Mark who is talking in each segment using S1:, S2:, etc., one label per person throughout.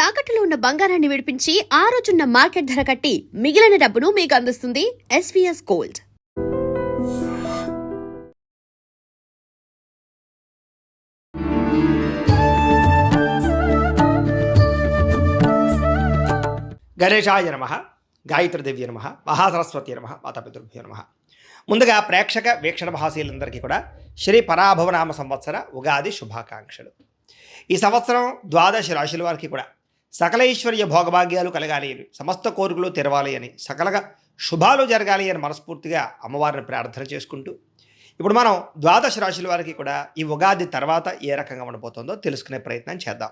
S1: తాకట్టులో ఉన్న బంగారాన్ని విడిపించి ఆ రోజున్న మార్కెట్ ధర కట్టి మిగిలిన డబ్బును మీకు అందిస్తుంది ఎస్వీఎస్ గోల్డ్.
S2: గణేశాయ నమః, గాయత్రీదేవి నమః, మహాసరస్వతి నమః, మాతాపితృభ్యో నమః. ముందుగా ప్రేక్షక వీక్షణ మహాశీలందరికీ కూడా శ్రీ పరాభవనామ సంవత్సర ఉగాది శుభాకాంక్షలు. ఈ సంవత్సరం ద్వాదశ రాశుల వారికి కూడా సకల ఐశ్వర్య భోగభాగ్యాలు కలగాలి అని, సమస్త కోరికలు తెరవాలి అని, సకలగా శుభాలు జరగాలి అని మనస్ఫూర్తిగా అమ్మవారిని ప్రార్థన చేసుకుంటూ ఇప్పుడు మనం ద్వాదశ రాశుల వారికి కూడా ఈ ఉగాది తర్వాత ఏ రకంగా ఉండబోతుందో తెలుసుకునే ప్రయత్నం చేద్దాం.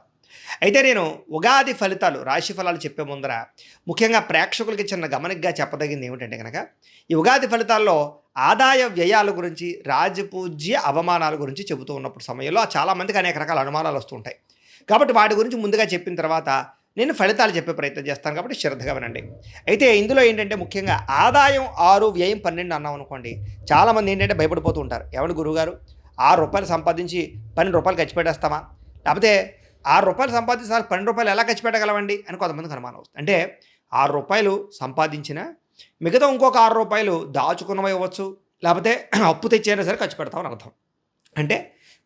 S2: అయితే నేను ఉగాది ఫలితాలు, రాశి ఫలాలు చెప్పే ముందర ముఖ్యంగా ప్రేక్షకులకి చిన్న గమనికగా చెప్పదగింది ఏమిటంటే కనుక, ఈ ఉగాది ఫలితాల్లో ఆదాయ వ్యయాల గురించి, రాజపూజ్య అవమానాల గురించి చెబుతూ ఉన్నప్పుడు సమయంలో చాలామందికి అనేక రకాల అనుమానాలు వస్తుంటాయి. కాబట్టి వాటి గురించి ముందుగా చెప్పిన తర్వాత నేను ఫలితాలు చెప్పే ప్రయత్నం చేస్తాను, కాబట్టి శ్రద్ధగా వినండి. అయితే ఇందులో ఏంటంటే ముఖ్యంగా ఆదాయం 6, వ్యయం 12 అన్నాం అనుకోండి, చాలామంది ఏంటంటే భయపడిపోతూ ఉంటారు. ఏమన్నా గురువుగారు, ₹6 సంపాదించి ₹12 ఖర్చు పెట్టేస్తామా, లేకపోతే ₹6 సంపాదించి ₹12 ఎలా ఖర్చు పెట్టగలవండి అని కొంతమందికి అనుమానం వస్తుంది. అంటే ₹6 సంపాదించిన మిగతా ఇంకొక ₹6 దాచుకున్నవి ఇవ్వచ్చు, లేకపోతే అప్పు తెచ్చైనా సరే ఖర్చు పెడతామని అర్థం. అంటే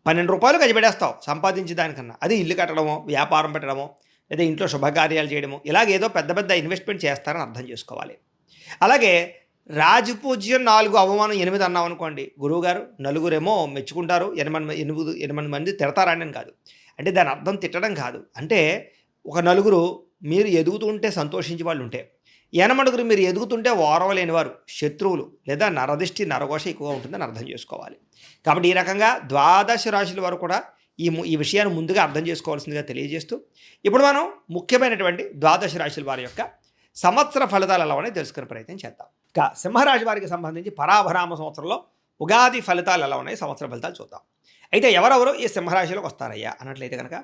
S2: ₹12 ఖర్చు పెట్టేస్తావు సంపాదించి దానికన్నా. అది ఇల్లు కట్టడమో, వ్యాపారం పెట్టడమో, లేదా ఇంట్లో శుభకార్యాలు చేయడమో, ఇలాగేదో పెద్ద పెద్ద ఇన్వెస్ట్మెంట్ చేస్తారని అర్థం చేసుకోవాలి. అలాగే రాజపూజ్యం 4, అవమానం 8 అన్నాం అనుకోండి, గురువుగారు నలుగురేమో మెచ్చుకుంటారు, 8 మంది తిడతారని అని కాదు. అంటే దాని అర్థం తిట్టడం కాదు. అంటే ఒక నలుగురు మీరు ఎదుగుతుంటే సంతోషించే వాళ్ళు ఉంటే, 8 మీరు ఎదుగుతుంటే ఓరవలేని వారు, శత్రువులు లేదా నరదిష్టి నరఘోష ఎక్కువగా ఉంటుందని అర్థం చేసుకోవాలి. కాబట్టి ఈ రకంగా ద్వాదశ రాశుల వారు కూడా ఈ విషయాన్ని ముందుగా అర్థం చేసుకోవాల్సిందిగా తెలియజేస్తూ ఇప్పుడు మనం ముఖ్యమైనటువంటి ద్వాదశ రాశుల వారి యొక్క సంవత్సర ఫలితాలు ఎలా ఉన్నాయో తెలుసుకునే ప్రయత్నం చేద్దాం. ఇక సింహరాశి వారికి సంబంధించి పరాభరామ సంవత్సరంలో ఉగాది ఫలితాలు ఎలా ఉన్నాయి, సంవత్సర ఫలితాలు చూద్దాం. అయితే ఎవరెవరు ఈ సింహరాశిలోకి వస్తారయ్యా అన్నట్లయితే కనుక,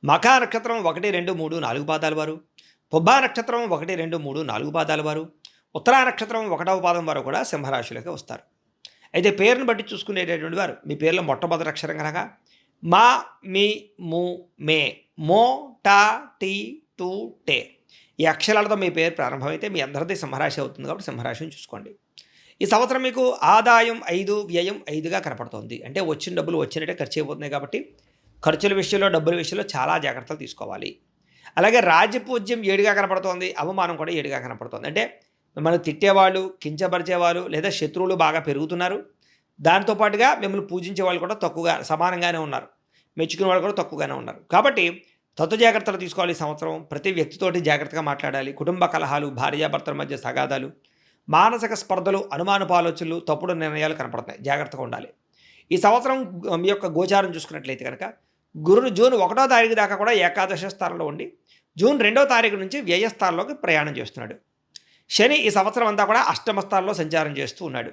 S2: మఖా నక్షత్రం 1, 2, 3, 4 పాదాల వారు, పుబ్బా నక్షత్రం 1, 2, 3, 4 పాదాల వారు, ఉత్తరా నక్షత్రం 1వ పాదం వారు కూడా సింహరాశిలోకి వస్తారు. అయితే పేరును బట్టి చూసుకునేటటువంటి వారు మీ పేర్లో మొట్టమొదటి అక్షరం కనుక మా, మీ, ము, మే, మో, టా, టీ, టూ, టే ఈ అక్షరాలతో మీ పేరు ప్రారంభమైతే మీ అందరిది సింహరాశి అవుతుంది. కాబట్టి సింహరాశిని చూసుకోండి. ఈ సంవత్సరం మీకు ఆదాయం 5, వ్యయం 5గా కనపడుతుంది. అంటే వచ్చిన డబ్బులు వచ్చినట్టే ఖర్చు అయిపోతున్నాయి. కాబట్టి ఖర్చుల విషయంలో, డబ్బుల విషయంలో చాలా జాగ్రత్తలు తీసుకోవాలి. అలాగే రాజపూజ్యం 7గా కనపడుతోంది, అవమానం కూడా 7గా కనపడుతుంది. అంటే మిమ్మల్ని తిట్టేవాళ్ళు, కించపరిచేవాళ్ళు లేదా శత్రువులు బాగా పెరుగుతున్నారు. దాంతోపాటుగా మిమ్మల్ని పూజించే వాళ్ళు కూడా తక్కువగా, సమానంగానే ఉన్నారు. మెచ్చుకునే వాళ్ళు కూడా తక్కువగానే ఉన్నారు. కాబట్టి తత్వ జాగ్రత్తలు తీసుకోవాలి. ఈ సంవత్సరం ప్రతి వ్యక్తితోటి జాగ్రత్తగా మాట్లాడాలి. కుటుంబ కలహాలు, భార్యాభర్తల మధ్య తగాదాలు, మానసిక స్పర్ధలు, అనుమానపు ఆలోచనలు, తప్పుడు నిర్ణయాలు కనపడుతున్నాయి. జాగ్రత్తగా ఉండాలి. ఈ సంవత్సరం మీ యొక్క గోచారం చూసుకున్నట్లయితే కనుక, గురుడు జూన్ 1వ తారీఖు దాకా కూడా ఏకాదశ స్థానంలో ఉండి జూన్ 2వ తారీఖు నుంచి వ్యయస్థానంలోకి ప్రయాణం చేస్తున్నాడు. శని ఈ సంవత్సరం అంతా కూడా అష్టమ స్థానంలో సంచారం చేస్తూ ఉన్నాడు.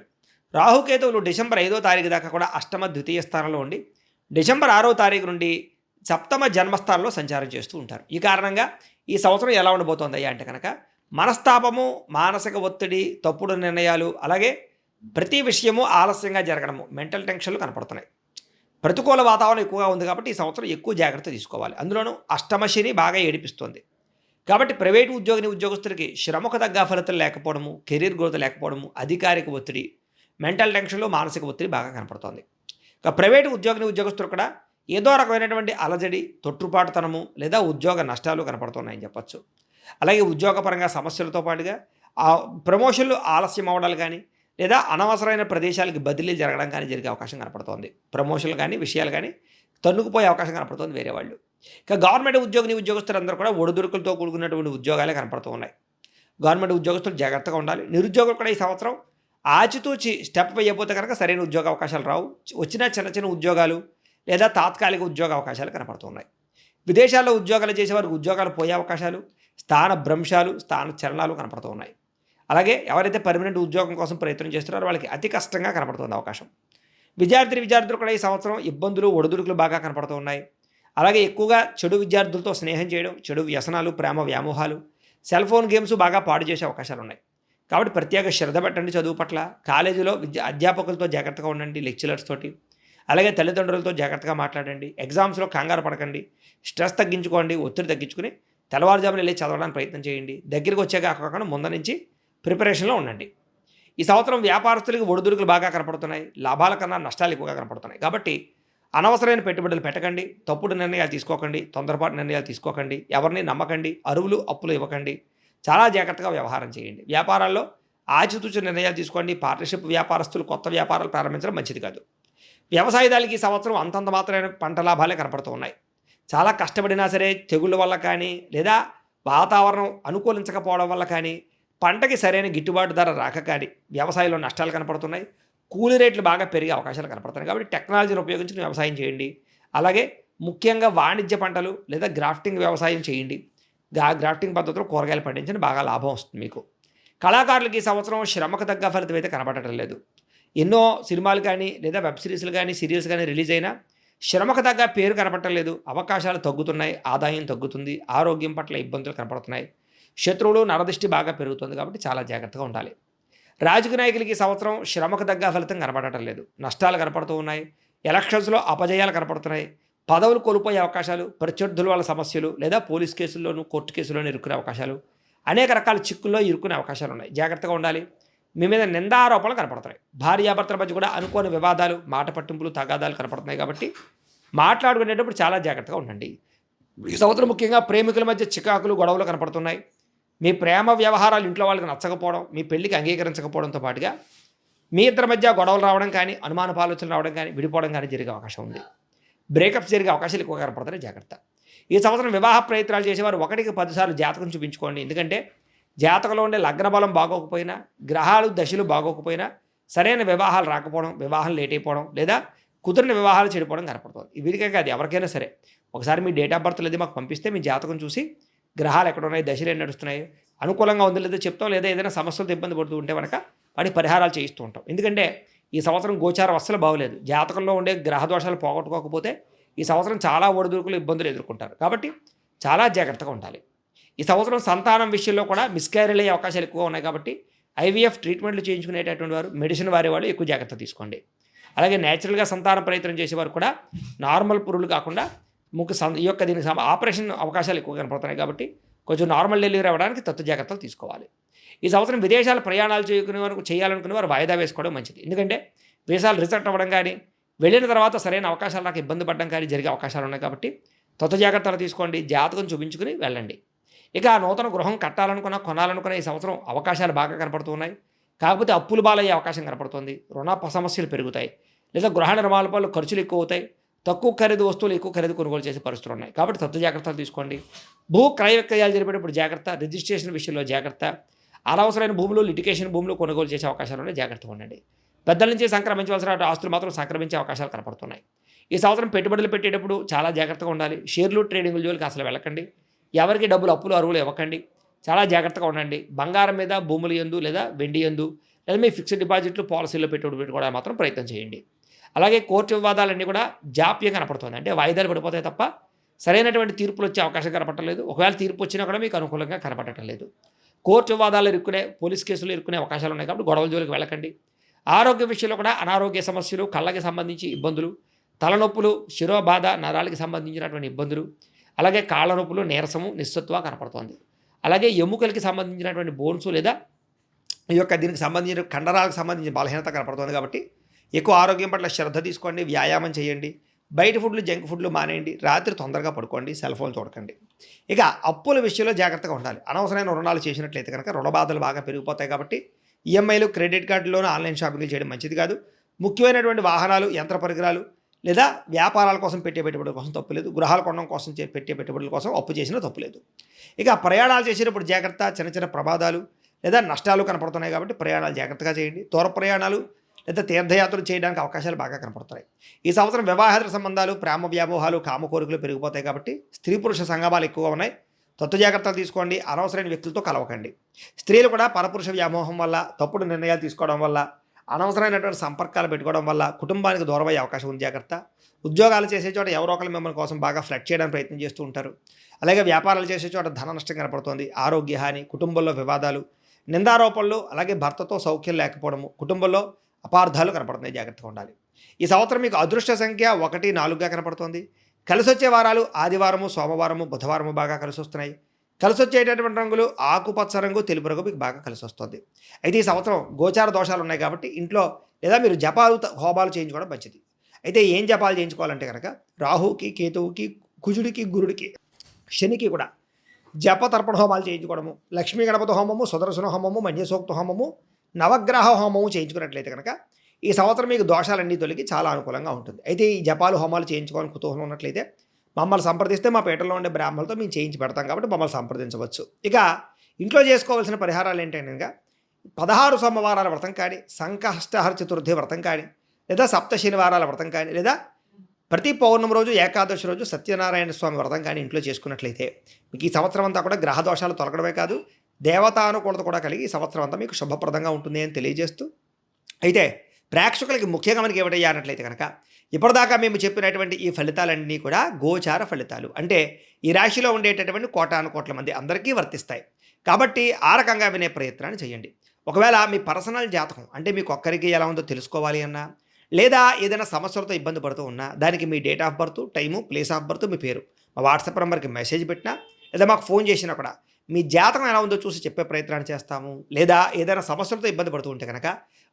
S2: రాహుకేతువులు డిసెంబర్ 5వ తారీఖు దాకా కూడా అష్టమ ద్వితీయ స్థానంలో ఉండి డిసెంబర్ 6వ తారీఖు నుండి సప్తమ జన్మస్థానంలో సంచారం చేస్తూ ఉంటారు. ఈ కారణంగా ఈ సంవత్సరం ఎలా ఉండబోతోందయ్యా అంటే కనుక, మనస్తాపము, మానసిక ఒత్తిడి, తప్పుడు నిర్ణయాలు, అలాగే ప్రతి విషయము ఆలస్యంగా జరగడము, మెంటల్ టెన్షన్లు కనపడుతున్నాయి. ప్రతికూల వాతావరణం ఎక్కువగా ఉంది. కాబట్టి ఈ సంవత్సరం ఎక్కువ జాగ్రత్త తీసుకోవాలి. అందులోనూ అష్టమ శని బాగా ఏడిపిస్తుంది. కాబట్టి ప్రైవేటు ఉద్యోగస్తులకి శ్రమకు తగ్గ ఫలితాలు లేకపోవడము, కెరీర్ గ్రోత్ లేకపోవడము, అధికారిక ఒత్తిడి, మెంటల్ టెన్షన్లు, మానసిక ఒత్తిడి బాగా కనపడుతోంది. ఇక ప్రైవేటు ఉద్యోగస్తులు కూడా ఏదో రకమైనటువంటి అలజడి, తొట్టుపాటుతనము లేదా ఉద్యోగ నష్టాలు కనపడుతున్నాయని చెప్పచ్చు. అలాగే ఉద్యోగపరంగా సమస్యలతో పాటుగా ప్రమోషన్లు ఆలస్యం అవ్వడాలు కానీ, లేదా అనవసరమైన ప్రదేశాలకి బదిలీ జరగడం కానీ జరిగే అవకాశం కనపడుతోంది. ప్రమోషన్లు కానీ, విషయాలు కానీ తన్నుకుపోయే అవకాశం కనపడుతుంది వేరే వాళ్ళు. ఇక గవర్నమెంట్ ఉద్యోగస్తులందరూ కూడా ఒడిదుడుకులతో కూడుకున్నటువంటి ఉద్యోగాలే కనపడుతూ ఉన్నాయి. గవర్నమెంట్ ఉద్యోగస్తులు జాగ్రత్తగా ఉండాలి. నిరుద్యోగులు కూడా ఈ సంవత్సరం ఆచితూచి స్టెప్ వేయకపోతే కనుక సరైన ఉద్యోగ అవకాశాలు రావు. వచ్చిన చిన్న చిన్న ఉద్యోగాలు లేదా తాత్కాలిక ఉద్యోగ అవకాశాలు కనపడుతున్నాయి. విదేశాల్లో ఉద్యోగాలు చేసేవారికి ఉద్యోగాలు పోయే అవకాశాలు, స్థాన భ్రంశాలు, స్థాన చలనాలు కనపడుతూ ఉన్నాయి. అలాగే ఎవరైతే పర్మనెంట్ ఉద్యోగం కోసం ప్రయత్నం చేస్తున్నారో వాళ్ళకి అతి కష్టంగా కనపడుతుంది అవకాశం. విద్యార్థులు కూడా ఈ సంవత్సరం ఇబ్బందులు, ఒడిదుడుకులు బాగా కనపడుతూ ఉన్నాయి. అలాగే ఎక్కువగా చెడు విద్యార్థులతో స్నేహం చేయడం, చెడు వ్యసనాలు, ప్రేమ వ్యామోహాలు, సెల్ ఫోన్ గేమ్స్ బాగా పాడు చేసే అవకాశాలు ఉన్నాయి. కాబట్టి ప్రత్యేక శ్రద్ధ పెట్టండి చదువు పట్ల. కాలేజీలో అధ్యాపకులతో జాగ్రత్తగా ఉండండి, లెక్చరర్స్ తోటి. అలాగే తల్లిదండ్రులతో జాగ్రత్తగా మాట్లాడండి. ఎగ్జామ్స్లో కంగారు పడకండి, స్ట్రెస్ తగ్గించుకోండి, ఒత్తిడి తగ్గించుకుని తెల్లవారుజామున వెళ్ళి చదవడానికి ప్రయత్నం చేయండి. దగ్గరికి వచ్చాక కాకుండా ముందు నుంచి ప్రిపరేషన్లో ఉండండి. ఈ సంవత్సరం వ్యాపారస్తులకి ఒడిదుడుకులు బాగా కనపడుతున్నాయి. లాభాల కన్నా నష్టాలు ఎక్కువగా కనపడుతున్నాయి. కాబట్టి అనవసరమైన పెట్టుబడులు పెట్టకండి, తప్పుడు నిర్ణయాలు తీసుకోకండి, తొందరపాటు నిర్ణయాలు తీసుకోకండి, ఎవరిని నమ్మకండి, అరువులు అప్పులు ఇవ్వకండి. చాలా జాగ్రత్తగా వ్యవహారం చేయండి. వ్యాపారాల్లో ఆచితూచి నిర్ణయాలు తీసుకోండి. పార్ట్నర్షిప్ వ్యాపారస్తులు కొత్త వ్యాపారాలు ప్రారంభించడం మంచిది కాదు. వ్యవసాయదారులకి ఈ సంవత్సరం అంతంత మాత్రమే పంట లాభాలే కనపడుతూ ఉన్నాయి. చాలా కష్టపడినా సరే తెగుళ్ళ వల్ల కానీ లేదా వాతావరణం అనుకూలించకపోవడం వల్ల కానీ పంటకి సరైన గిట్టుబాటు ధర రాక కానీ వ్యవసాయంలో నష్టాలు కనపడుతున్నాయి. కూలీ రేట్లు బాగా పెరిగే అవకాశాలు కనపడుతున్నాయి. కాబట్టి టెక్నాలజీని ఉపయోగించి వ్యవసాయం చేయండి. అలాగే ముఖ్యంగా వాణిజ్య పంటలు లేదా గ్రాఫ్టింగ్ వ్యవసాయం చేయండి. గ్రాఫ్టింగ్ పద్ధతిలో కూరగాయలు పండించండి, బాగా లాభం వస్తుంది మీకు. కళాకారులకి ఈ సంవత్సరం శ్రమకు తగ్గ ఫలితం అయితే కనపడటం లేదు. ఎన్నో సినిమాలు కానీ లేదా వెబ్ సిరీస్లు కానీ సీరియల్స్ కానీ రిలీజ్ అయినా శ్రమకు తగ్గ పేరు కనపడటం లేదు. అవకాశాలు తగ్గుతున్నాయి, ఆదాయం తగ్గుతుంది, ఆరోగ్యం పట్ల ఇబ్బందులు కనపడుతున్నాయి, శత్రువులు నరదృష్టి బాగా పెరుగుతుంది. కాబట్టి చాలా జాగ్రత్తగా ఉండాలి. రాజకీయ నాయకులకి ఈ సంవత్సరం శ్రమకు తగ్గ ఫలితం కనపడటం లేదు. నష్టాలు కనపడుతూ ఉన్నాయి. ఎలక్షన్స్లో అపజయాలు కనపడుతున్నాయి. పదవులు కోల్పోయే అవకాశాలు, ప్రత్యర్థుల వల్ల సమస్యలు లేదా పోలీస్ కేసుల్లోనూ కోర్టు కేసుల్లోనూ ఇరుక్కునే అవకాశాలు, అనేక రకాల చిక్కుల్లో ఇరుక్కునే అవకాశాలు ఉన్నాయి. జాగ్రత్తగా ఉండాలి. మీ మీద నిందారోపణలు కనపడుతున్నాయి. భార్యాభర్తల మధ్య కూడా అనుకోని వివాదాలు, మాట పట్టింపులు, తగాదాలు కనపడుతున్నాయి. కాబట్టి మాట్లాడుకునేటప్పుడు చాలా జాగ్రత్తగా ఉండండి. ఈ సంవత్సరం ముఖ్యంగా ప్రేమికుల మధ్య చికాకులు, గొడవలు కనపడుతున్నాయి. మీ ప్రేమ వ్యవహారాలు ఇంట్లో వాళ్ళకి నచ్చకపోవడం, మీ పెళ్లికి అంగీకరించకపోవడంతో పాటుగా మీ ఇద్దరి మధ్య గొడవలు రావడం కానీ, అనుమానపు ఆలోచనలు రావడం కానీ, విడిపోవడం కానీ జరిగే అవకాశం ఉంది. బ్రేకప్స్ జరిగే అవకాశాలు ఎక్కువ కనపడుతున్నాయి. జాగ్రత్త. ఈ సంవత్సరం వివాహ ప్రయత్నాలు చేసేవారు 1కి 10 సార్లు జాతకం చూపించుకోండి. ఎందుకంటే జాతకంలో ఉండే లగ్న బలం బాగోకపోయినా, గ్రహాలు దశలు బాగోకపోయినా సరైన వివాహాలు రాకపోవడం, వివాహం లేట్ అయిపోవడం లేదా కుదిరిన వివాహాలు చెడిపోవడం కనపడుతుంది. వీరికే కాదు, ఎవరికైనా సరే ఒకసారి మీ డేట్ ఆఫ్ బర్త్ లేదు మాకు పంపిస్తే మీ జాతకం చూసి గ్రహాలు ఎక్కడ ఉన్నాయి, దశలు ఏం నడుస్తున్నాయి, అనుకూలంగా ఉందో లేదో చెప్తాం. లేదా ఏదైనా సమస్యలతో ఇబ్బంది పడుతూ ఉంటే కనుక వాటి పరిహారాలు చేయిస్తూ ఉంటాం. ఎందుకంటే ఈ సంవత్సరం గోచారం అస్సలు బాగోలేదు. జాతకంలో ఉండే గ్రహ దోషాలు పోగొట్టుకోకపోతే ఈ సంవత్సరం చాలా ఒడిదుడుకులు, ఇబ్బందులు ఎదుర్కొంటారు. కాబట్టి చాలా జాగ్రత్తగా ఉండాలి. ఈ సంవత్సరం సంతానం విషయంలో కూడా మిస్క్యారీలు అయ్యే అవకాశాలు ఎక్కువ ఉన్నాయి. కాబట్టి ఐవీఎఫ్ ట్రీట్మెంట్లు చేయించుకునేటటువంటి వారు, మెడిసిన్ వారే వాళ్ళు ఎక్కువ జాగ్రత్త తీసుకోండి. అలాగే న్యాచురల్గా సంతానం ప్రయత్నం చేసేవారు కూడా నార్మల్ పురులు కాకుండా ఈ యొక్క దీనికి ఆపరేషన్ అవకాశాలు ఎక్కువ కనపడుతున్నాయి. కాబట్టి కొంచెం నార్మల్ డెలివరీ అవ్వడానికి తత్వ జాగ్రత్తలు తీసుకోవాలి. ఈ సంవత్సరం విదేశాల ప్రయాణాలు చేయాలనుకునే వారు వాయిదా వేసుకోవడం మంచిది. ఎందుకంటే వీసాలు రిజెక్ట్ అవ్వడం కానీ, వెళ్ళిన తర్వాత సరైన అవకాశాలు నాకు ఇబ్బంది పడడం కానీ జరిగే అవకాశాలు ఉన్నాయి. కాబట్టి తత్వ జాగ్రత్తలు తీసుకోండి, జాతకం చూపించుకుని వెళ్ళండి. ఇక నూతన గృహం కట్టాలనుకున్నా, కొనాలనుకున్న ఈ సంవత్సరం అవకాశాలు బాగా కనపడుతున్నాయి. కాకపోతే అప్పులు బాలయ్యే అవకాశం కనపడుతుంది. రుణ సమస్యలు పెరుగుతాయి లేదా గృహ నిర్మాణ పనులు ఖర్చులు ఎక్కువ అవుతాయి. తక్కువ ఖరీదు వస్తువులు ఎక్కువ ఖరీదు కొనుగోలు చేసే పరిస్థితులు ఉన్నాయి. కాబట్టి తత్వ జాగ్రత్తలు తీసుకోండి. భూ క్రయ విక్రయాలు జరిపేటప్పుడు జాగ్రత్త. రిజిస్ట్రేషన్ విషయంలో జాగ్రత్త. అనవసరమైన భూములు, లిటిగేషన్ భూములు కొనుగోలు చేసే అవకాశాలు ఉన్నాయి. జాగ్రత్తగా ఉండండి. పెద్దల నుంచి సంక్రమించవలసిన ఆస్తులు మాత్రం సంక్రమించే అవకాశాలు కనపడుతున్నాయి. ఈ సంవత్సరం పెట్టుబడులు పెట్టేటప్పుడు చాలా జాగ్రత్తగా ఉండాలి. షేర్లు, ట్రేడింగ్ల జోలికి అసలు వెళ్ళకండి. ఎవరికి డబ్బులు అప్పులు, అరువులు ఇవ్వకండి. చాలా జాగ్రత్తగా ఉండండి. బంగారం మీద, భూములు యందు లేదా వెండి యందు లేదా మీ ఫిక్స్డ్ డిపాజిట్లు, పాలసీల్లో పెట్టుబడి పెట్టుకోవడానికి మాత్రం ప్రయత్నం చేయండి. అలాగే కోర్టు వివాదాలన్నీ కూడా జాప్యం కనపడుతుంది. అంటే వాయిదాలు పడిపోతాయి తప్ప సరైనటువంటి తీర్పులు వచ్చే అవకాశం కనపడలేదు. ఒకవేళ తీర్పు వచ్చినా కూడా మీకు అనుకూలంగా కనపడటం లేదు. కోర్టు వివాదాలు ఇరుక్కునే, పోలీస్ కేసులు ఇరుక్కునే అవకాశాలు ఉన్నాయి. కాబట్టి గొడవల జోలికి వెళ్ళకండి. ఆరోగ్య విషయంలో కూడా అనారోగ్య సమస్యలు, కళ్ళకి సంబంధించి ఇబ్బందులు, తలనొప్పులు, శిరోబాధ, నరాలకి సంబంధించినటువంటి ఇబ్బందులు, అలాగే కాళ్ళ నొప్పులు, నీరసము, నిస్సత్వ కనపడుతోంది. అలాగే ఎముకలకి సంబంధించినటువంటి బోన్స్ లేదా ఈ యొక్క దీనికి సంబంధించిన కండరాలకు సంబంధించిన బలహీనత కనపడుతుంది. కాబట్టి ఎక్కువ ఆరోగ్యం పట్ల శ్రద్ధ తీసుకోండి, వ్యాయామం చేయండి, బయట ఫుడ్లు, జంక్ ఫుడ్లు మానేయండి, రాత్రి తొందరగా పడుకోండి, సెల్ ఫోన్ చూడకండి. ఇక అప్పుల విషయంలో జాగ్రత్తగా ఉండాలి. అనవసరమైన రుణాలు చేసినట్లయితే కనుక రుణ బాధలు బాగా పెరిగిపోతాయి. కాబట్టి ఈఎంఐలు, క్రెడిట్ కార్డులోనూ ఆన్లైన్ షాపింగ్లు చేయడం మంచిది కాదు. ముఖ్యమైనటువంటి వాహనాలు, యంత్ర పరికరాలు లేదా వ్యాపారాల కోసం పెట్టే పెట్టుబడుల కోసం తప్పులేదు. గృహాలు కొనడం కోసం పెట్టే పెట్టుబడుల కోసం అప్పు చేసినా తప్పులేదు. ఇక ప్రయాణాలు చేసేటప్పుడు జాగ్రత్త. చిన్న చిన్న ప్రమాదాలు లేదా నష్టాలు కనపడుతున్నాయి. కాబట్టి ప్రయాణాలు జాగ్రత్తగా చేయండి. దూర ప్రయాణాలు లేదా తీర్థయాత్రలు చేయడానికి అవకాశాలు బాగా కనపడుతున్నాయి. ఈ సంవత్సరం వివాహేతర సంబంధాలు, ప్రేమ వ్యామోహాలు, కామ కోరికలు పెరిగిపోతాయి. కాబట్టి స్త్రీ పురుష సంగమాలు ఎక్కువగా ఉన్నాయి. తత్వ జాగ్రత్తలు తీసుకోండి. అనవసరమైన వ్యక్తులతో కలవకండి. స్త్రీలు కూడా పరపురుష వ్యామోహం వల్ల, తప్పుడు నిర్ణయాలు తీసుకోవడం వల్ల, అనవసరమైనటువంటి సంపర్కాలు పెట్టుకోవడం వల్ల కుటుంబానికి దూరం అయ్యే అవకాశం ఉంది. జాగ్రత్త. ఉద్యోగాలు చేసే చోట ఎవరో ఒకరు మిమ్మల్ని కోసం బాగా ఫ్లడ్ చేయడానికి ప్రయత్నం చేస్తూ ఉంటారు. అలాగే వ్యాపారాలు చేసే చోట ధన నష్టం కనపడుతోంది. ఆరోగ్య హాని, కుటుంబంలో వివాదాలు, నిందారోపణలు, అలాగే భర్తతో సౌఖ్యం లేకపోవడము, కుటుంబంలో అపార్థాలు కనపడుతున్నాయి. జాగ్రత్తగా ఉండాలి. ఈ సంవత్సరం మీకు అదృష్ట సంఖ్య 1, 4గా కనపడుతోంది. కలిసి వచ్చే వారాలు ఆదివారము, సోమవారము, బుధవారము బాగా కలిసి వస్తున్నాయి. కలిసి వచ్చేటటువంటి రంగులు ఆకుపచ్చ రంగు, తెలుపు రంగు మీకు బాగా కలిసి వస్తుంది. అయితే ఈ సంవత్సరం గోచార దోషాలు ఉన్నాయి కాబట్టి ఇంట్లో లేదా మీరు జపాలు హోమాలు చేయించుకోవడం మంచిది. అయితే ఏం జపాలు చేయించుకోవాలంటే కనుక రాహుకి, కేతువుకి, కుజుడికి, గురుడికి, శనికి కూడా జప తర్పణ హోమాలు చేయించుకోవడము, లక్ష్మీ గణపతి హోమము, సుదర్శన హోమము, మన్యసూక్త హోమము, నవగ్రహ హోమము చేయించుకున్నట్లయితే కనుక ఈ సంవత్సరం మీకు దోషాలన్నీ తొలగి చాలా అనుకూలంగా ఉంటుంది. అయితే ఈ జపాలు హోమాలు చేయించుకోవాలని కుతూహలం ఉన్నట్లయితే మమ్మల్ని సంప్రదిస్తే మా పేటలో ఉండే బ్రాహ్మణులతో మేము చేయించి పెడతాం కాబట్టి మమ్మల్ని సంప్రదించవచ్చు. ఇక ఇంట్లో చేసుకోవాల్సిన పరిహారాలు ఏంటంటే కనుక 16 సోమవారాల వ్రతం కానీ, సంకష్టహర చతుర్థి వ్రతం కానీ, లేదా సప్త శనివారాల వ్రతం కానీ, లేదా ప్రతి పౌర్ణమి రోజు, ఏకాదశి రోజు సత్యనారాయణ స్వామి వ్రతం కానీ ఇంట్లో చేసుకున్నట్లయితే మీకు ఈ సంవత్సరం అంతా కూడా గ్రహ దోషాలు తొలగడమే కాదు, దేవతానుకూలత కూడా కలిగి ఈ సంవత్సరం అంతా మీకు శుభప్రదంగా ఉంటుంది అని తెలియజేస్తూ, అయితే ప్రేక్షకులకి ముఖ్యంగా మనకి ఏమిటయ్యా అన్నట్లయితే కనుక ఇప్పటిదాకా మేము చెప్పినటువంటి ఈ ఫలితాలన్నీ కూడా గోచార ఫలితాలు. అంటే ఈ రాశిలో ఉండేటటువంటి కోటాను కోట్ల మంది అందరికీ వర్తిస్తాయి. కాబట్టి ఆ రకంగా వినే ప్రయత్నాన్ని చేయండి. ఒకవేళ మీ పర్సనల్ జాతకం అంటే మీకు ఒక్కరికి ఎలా ఉందో తెలుసుకోవాలి అన్నా, లేదా ఏదైనా సమస్యలతో ఇబ్బంది పడుతూ ఉన్నా దానికి మీ date of birth, time, place of birth, మీ పేరు మా వాట్సాప్ నెంబర్కి మెసేజ్ పెట్టినా, లేదా మాకు ఫోన్ చేసినా కూడా మీ జాతకం ఎలా ఉందో చూసి చెప్పే ప్రయత్నాన్ని చేస్తాము. లేదా ఏదైనా సమస్యలతో ఇబ్బంది పడుతూ ఉంటే కనుక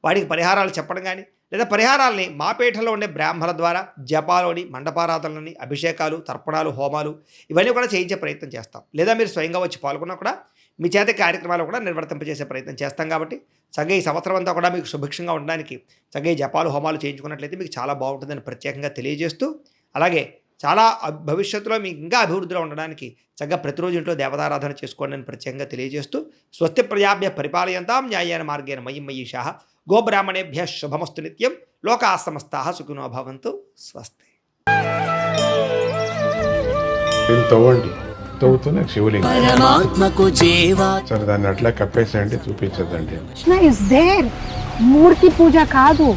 S2: వాడికి పరిహారాలు చెప్పడం కానీ, లేదా పరిహారాలని మా పీఠంలో ఉండే బ్రాహ్మణుల ద్వారా జపాలోని, మండపారాధనలని, అభిషేకాలు, తర్పణాలు, హోమాలు ఇవన్నీ కూడా చేయించే ప్రయత్నం చేస్తాం. లేదా మీరు స్వయంగా వచ్చి పాల్గొన్నా కూడా మీ చేత కార్యక్రమాలు కూడా నిర్వర్తింపజేసే ప్రయత్నం చేస్తాం. కాబట్టి చక్కగా ఈ సంవత్సరం అంతా కూడా మీకు సుభిక్షంగా ఉండడానికి చక్కగా ఈ జపాలు, హోమాలు చేయించుకున్నట్లయితే మీకు చాలా బాగుంటుందని ప్రత్యేకంగా తెలియజేస్తూ, అలాగే చాలా భవిష్యత్తులో మీకు ఇంకా అభివృద్ధిలో ఉండడానికి చక్కగా ప్రతిరోజు ఇంట్లో దేవతారాధన చేసుకోండి అని ప్రత్యేకంగా తెలియజేస్తూ, స్వస్తి ప్రజాభ్య పరిపాలయంతాం న్యాయేన మార్గేణ మయిం మయీషాః గోబ్రాహ్మణేభ్య శుభమస్తు నిత్యం లోకాః సమస్తాః సుఖినో భవంతు స్వస్తి.
S3: దీన్ని తవ్వండి, తవ్వుతూనే శివలింగం.
S4: పరమాత్మకు జీవా
S3: సరే దాన్ని అట్లా కప్పేసేయండి, చూపించదండి.
S5: Krishna is there. మూర్తి పూజ కాదు,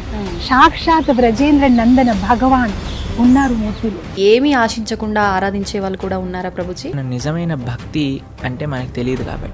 S5: సాక్షాత్ బ్రజేంద్ర నందన భగవాన్ ఉన్నారు మూర్తిలో.
S6: ఏమీ ఆశించకుండా ఆరాధించే వాళ్ళు కూడా ఉన్నారా ప్రభుజీ?
S7: నిజమైన భక్తి అంటే మనకు తెలియదు కాబట్టి